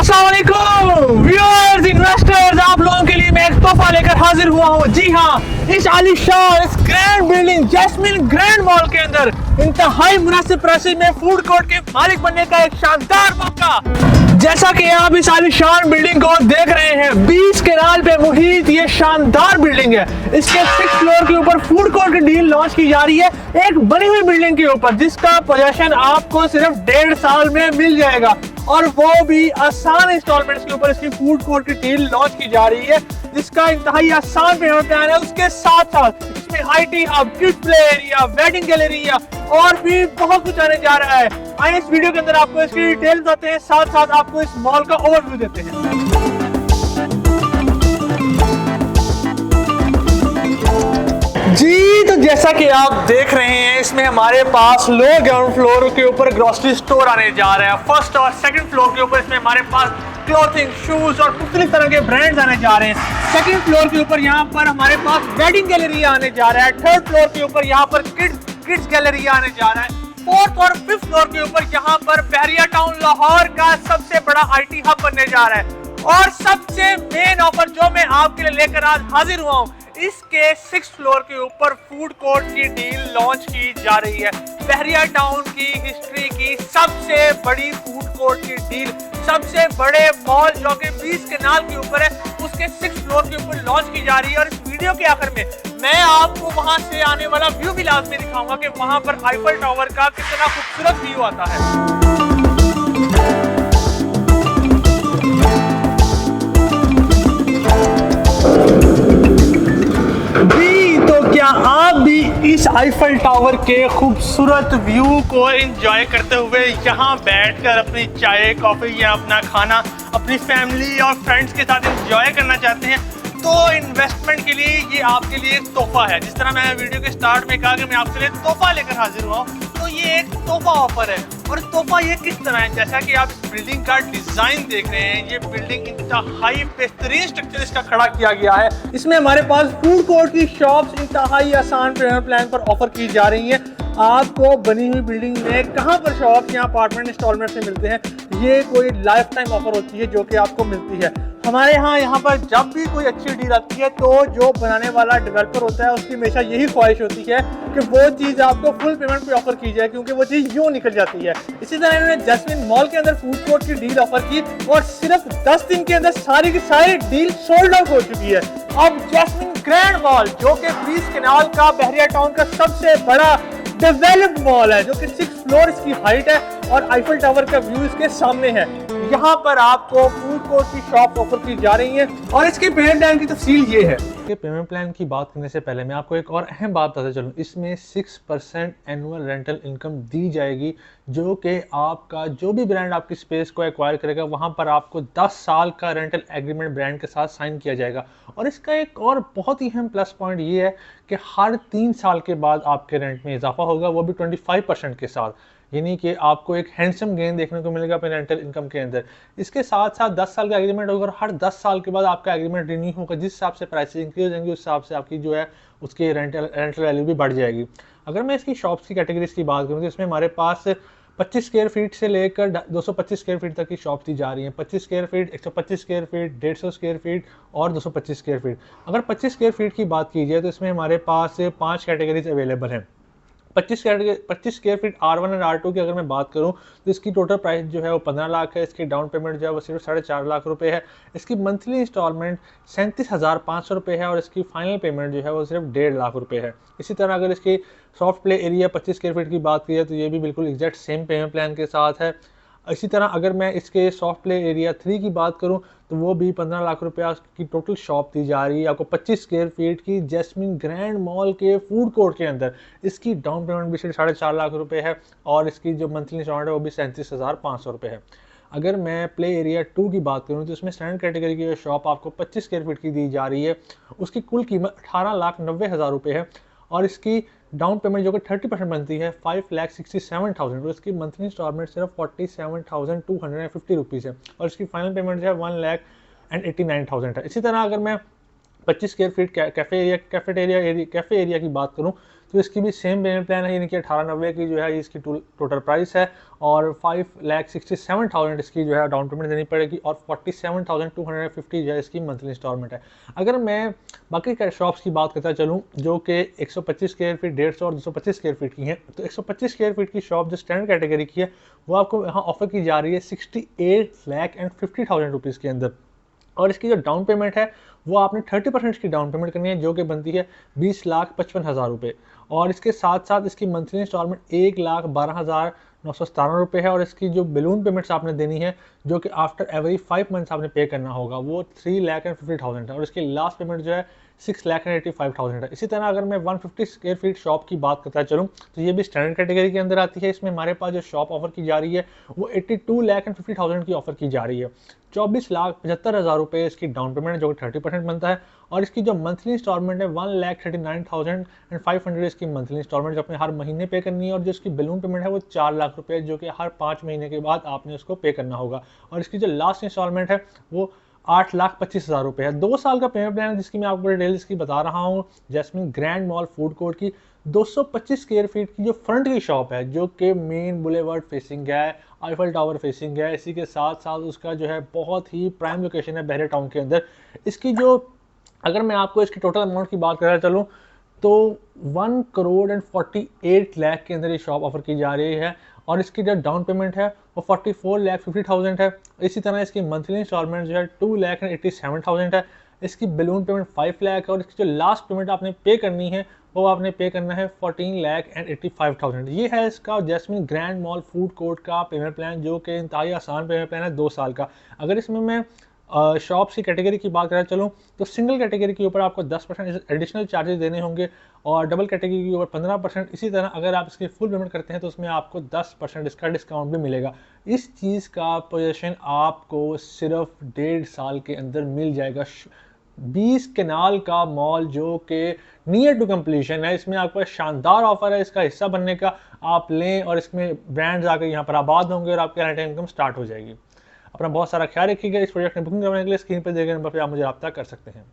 अस्सलाम वालेकुम viewers, investors, आप लोगों के लिए मैं एक तोहफा लेकर हाजिर हुआ हूँ। जी हाँ, इस आलीशान, इस grand building Jasmine grand mall के अंदर इंतहाई मुनासिब प्राइस में फूड कोर्ट के मालिक बनने का एक शानदार मौका। जैसा कि आप इस आलीशान बिल्डिंग को देख रहे हैं, 20 केनाल पे मुहित ये शानदार बिल्डिंग है। इसके 6 फ्लोर के ऊपर फूड कोर्ट की डील लॉन्च की जा रही है, एक बनी हुई बिल्डिंग के ऊपर, जिसका पोजेशन आपको सिर्फ 1.5 साल में मिल जाएगा, और वो भी आसान इंस्टॉलमेंट्स के ऊपर इसकी फूड कोर्ट की डील लॉन्च की जा रही है, जिसका इंतहाई आसान पेमेंट प्लान है। उसके साथ साथ इसमें IT hub, kids play area, wedding gallery और भी बहुत कुछ आने जा रहा है। आइए इस वीडियो के अंदर आपको इसकी डिटेल बताते हैं, साथ साथ आपको इस मॉल का ओवरव्यू देते हैं। जी, तो जैसा कि आप देख रहे हैं, इसमें हमारे पास लो ग्राउंड फ्लोर के ऊपर ग्रोसरी स्टोर आने जा रहा है। फर्स्ट और सेकंड फ्लोर के ऊपर इसमें हमारे पास क्लॉथिंग, शूज और मुख्तलिफ तरह के ब्रांड्स आने जा रहे हैं। सेकंड फ्लोर के ऊपर यहाँ पर हमारे पास वेडिंग गैलरी आने जा रहा है। थर्ड फ्लोर के ऊपर यहाँ पर किड्स गैलरी आने जा रहा है। फोर्थ और फिफ्थ फ्लोर के ऊपर यहाँ पर बहरिया टाउन लाहौर का सबसे बड़ा IT हब बनने जा रहा है। और सबसे मेन ऑफर जो मैं आपके लिए लेकर आज हाजिर हुआ हूँ, इसके 6 फ्लोर के ऊपर फूड कोर्ट की डील लॉन्च की जा रही है। बहरिया टाउन की हिस्ट्री की सबसे बड़ी फूड कोर्ट की डील, सबसे बड़े मॉल जो कि 20 केनाल के ऊपर है, उसके 6 फ्लोर के ऊपर लॉन्च की जा रही है। और इस वीडियो के आखिर में मैं आपको वहां से आने वाला व्यू भी लाजमी दिखाऊंगा कि वहां पर आईफल टावर का कितना खूबसूरत व्यू आता है। क्या आप भी इस आईफल टावर के खूबसूरत व्यू को एंजॉय करते हुए यहाँ बैठकर अपनी चाय, कॉफी या अपना खाना अपनी फैमिली और फ्रेंड्स के साथ एंजॉय करना चाहते हैं, तो इन्वेस्टमेंट के लिए ये आपके लिए एक तोहफा है। जिस तरह मैंने वीडियो के स्टार्ट में कहा कि मैं आपके लिए तोहफा लेकर हाजिर हुआ हूँ, तो ये एक तोहफा ऑफर है। और तोहफा ये किस तरह है, जैसा कि आप इस बिल्डिंग का डिजाइन देख रहे हैं, ये बिल्डिंग इंतहाई बेहतरीन स्ट्रक्चर इसका खड़ा किया गया है। इसमें हमारे पास फूड कोर्ट की शॉप्स इंतहाई आसान पेमेंट प्लान पर ऑफर की जा रही हैं। आपको बनी हुई बिल्डिंग में कहाँ पर शॉप्स या अपार्टमेंट इंस्टॉलमेंट से मिलते हैं, ये कोई लाइफ टाइम ऑफर होती है जो कि आपको मिलती है। हमारे यहाँ पर जब भी कोई अच्छी डील आती है, तो जो बनाने वाला डेवलपर होता है, उसकी हमेशा यही ख्वाहिश होती है कि वो चीज़ आपको फुल पेमेंट पे ऑफर की जाए, क्योंकि वो चीज़ यूँ निकल जाती है। इसी तरह इन्होंने जैस्मिन मॉल के अंदर फूड कोर्ट की डील ऑफर की, और सिर्फ 10 दिन के अंदर सारी की सारी डील सोल्ड आउट हो चुकी है। अब जैस्मिन ग्रैंड मॉल, जो कि 20 केनाल का बहरिया टाउन का सबसे बड़ा डेवलप्ड मॉल है, जो कि 6 फ्लोर इसकी हाइट है और आईफल टावर का व्यू इसके सामने है, यहाँ पर आपको फूड कोर्ट की शॉप ऑफर की जा रही है। और इसके पेमेंट प्लान की तफसील ये है कि पेमेंट प्लान की बात करने से पहले मैं आपको एक और अहम बात बताता चलूँ। इसमें 6% एनुअल रेंटल इनकम दी जाएगी, जो कि आपका जो भी ब्रांड आपकी स्पेस को एक्वायर करेगा, वहाँ पर आपको 10 साल का रेंटल एग्रीमेंट ब्रांड के साथ साइन किया जाएगा। और इसका एक और बहुत ही अहम प्लस पॉइंट ये है कि हर 3 साल के बाद आपके रेंट में इजाफा होगा, वो भी 25% के साथ, यानी कि आपको एक हैंडसम गेन देखने को मिलेगा अपने रेंटल इनकम के अंदर। इसके साथ साथ 10 साल का एग्रीमेंट होगा, और हर 10 साल के बाद आपका एग्रीमेंट रिन्यू होगा। जिस हिसाब से प्राइसेस इंक्रीज होंगी, उस हिसाब से आपकी जो है उसकी रेंटल वैल्यू भी बढ़ जाएगी। अगर मैं इसकी शॉप्स की कैटेगरीज की बात करूँ, तो इसमें हमारे पास 25 स्क्वायर फीट से लेकर 225 स्क्वायर फीट तक की शॉप दी जा रही है। 25 square feet, 125 square feet, 150 square feet और 225 स्क्वायर फीट। अगर 25 स्क्वायर फीट की बात की जाए, तो इसमें हमारे पास 5 कैटेगरीज अवेलेबल हैं। 25 स्क्वायर फीट R1 और R2 की अगर मैं बात करूं, तो इसकी टोटल प्राइस जो है वो 15 लाख है। इसकी डाउन पेमेंट जो है वो सिर्फ 4.5 लाख रुपए है। इसकी मंथली इंस्टॉलमेंट 37,500 रुपये है, और इसकी फाइनल पेमेंट जो है वो सिर्फ 1.5 लाख रुपए है। इसी तरह अगर इसकी soft play area 25 square feet की बात की जाए, तो ये भी बिल्कुल एग्जैक्ट सेम पेमेंट प्लान के साथ है। इसी तरह अगर मैं इसके सॉफ्ट प्ले एरिया 3 की बात करूं, तो वो भी 15 लाख रुपया की टोटल शॉप दी जा रही है आपको 25 स्क्वायर फीट की जैस्मिन ग्रैंड मॉल के फूड कोर्ट के अंदर। इसकी डाउन पेमेंट भी सिर्फ 4.5 लाख रुपए है, और इसकी जो मंथली इंस्टॉलमेंट है वो भी 37,500 रुपये है। अगर मैं प्ले एरिया 2 की बात करूं, तो इसमें स्टैंडर्ड कैटेगरी की जो शॉप आपको 25 स्क्वायर फीट की दी जा रही है, उसकी कुल कीमत 18,90,000 रुपये है, और इसकी डाउन पेमेंट जो कि 30% बनती है 5,67,000, और इसकी मंथली इंस्टॉलमेंट सिर्फ 47,250 रुपीज़ है, और इसकी फाइनल पेमेंट जो है 1,89,000 है। इसी तरह अगर मैं 25 स्क्वायर फीट कैफे एरिया की बात करूं तो इसकी भी सेम पेमेंट प्लान है, यानी कि 1890 की जो है इसकी टोटल प्राइस है और 5,67,000 इसकी जो है डाउन पेमेंट देनी पड़ेगी और 47,250 जो है इसकी मंथली इंस्टॉलमेंट है। अगर मैं बाकी शॉप्स की बात करता चलूँ जो कि 125 स्क्वायर फीट, 150 और 225 स्क्वायर फीट की हैं, तो 125 स्क्वायर फीट की शॉप जो स्टैंडर्ड कैटेगरी की है वो आपको यहाँ ऑफर की जा रही है 68,50,000 रुपीज़ के अंदर। और इसकी जो डाउन पेमेंट है वो आपने 30% की डाउन पेमेंट करनी है, जो कि बनती है 20,55,000 रुपये। और इसके साथ साथ इसकी मंथली इंस्टॉलमेंट 1,12,917 रुपये है। और इसकी जो बैलून पेमेंट्स आपने देनी है, जो कि आफ्टर एवरी 5 मंथ्स आपने पे करना होगा, वो 3,50,000 है। और इसकी लास्ट पेमेंट जो है 6,85,000 है। इसी तरह अगर मैं 150 स्क्वायर फीट शॉप की बात करता चलूँ तो ये भी स्टैंडर्ड कैटेगरी के अंदर आती है। इसमें हमारे पास जो शॉप ऑफर की जा रही है वो 82,50,000 की ऑफर की जा रही है। 24,75,000 रुपये इसकी डाउन पेमेंट है, जो कि 30% बनता है। और इसकी जो मंथली इंस्टॉलमेंट है 1,39,500 इसकी मंथली इंस्टॉलमेंट जो आपने हर महीने पे करनी है। और जो इसकी बैलून पेमेंट है वो 4 लाख रुपये, जो कि हर 5 महीने के बाद आपने उसको पे करना होगा। और इसकी जो लास्ट इंस्टॉलमेंट है वो 8,25,000 रुपये है। 2 साल का पेमेंट प्लान है, जिसकी मैं आपको डिटेल इसकी बता रहा हूँ। Jasmine grand mall food court की 225 स्क्वायर फीट की जो फ्रंट की शॉप है, जो कि मेन बुलेवर्ड फेसिंग है, आईफल टावर फेसिंग है, इसी के साथ साथ उसका जो है बहुत ही प्राइम लोकेशन है बहरे टाउन के अंदर। इसकी जो अगर मैं आपको इसकी टोटल अमाउंट की बात करना चलूँ तो 1,48,00,000 के अंदर ये शॉप ऑफर की जा रही है। और इसकी जो डाउन पेमेंट है वो 44,50,000 है। इसी तरह इसकी मंथली इंस्टॉलमेंट जो है 2,87,000 है। इसकी बैलून पेमेंट 5 लाख है। और इसकी जो लास्ट पेमेंट आपने पे करनी है वो आपने पे करना है 14,85,000। ये है इसका Jasmine grand mall food court का पेमेंट प्लान, जो कि इंतहाई आसान पेमेंट प्लान है 2 साल का। अगर इसमें मैं शॉप्स की कैटेगरी की बात करना चलूँ तो सिंगल कैटेगरी के ऊपर आपको 10% एडिशनल चार्जेस देने होंगे और डबल कैटेगरी के ऊपर 15%। इसी तरह अगर आप इसकी फुल पेमेंट करते हैं तो उसमें आपको 10% इसका डिस्काउंट भी मिलेगा। इस चीज़ का पोजीशन आपको सिर्फ 1.5 साल के अंदर मिल जाएगा। 20 कनाल का मॉल जो कि नियर टू कंप्लीशन है। इसमें आपको शानदार ऑफर है इसका हिस्सा बनने का, आप लें और इसमें ब्रांड्स आकर यहाँ पर आबाद होंगे और आपकी एनी टाइम इनकम स्टार्ट हो जाएगी। अपना बहुत सारा ख्याल रखिएगा। इस प्रोजेक्ट में बुकिंग करवाने के लिए स्क्रीन पर दिए गए नंबर पर आप मुझे रब्ता कर सकते हैं।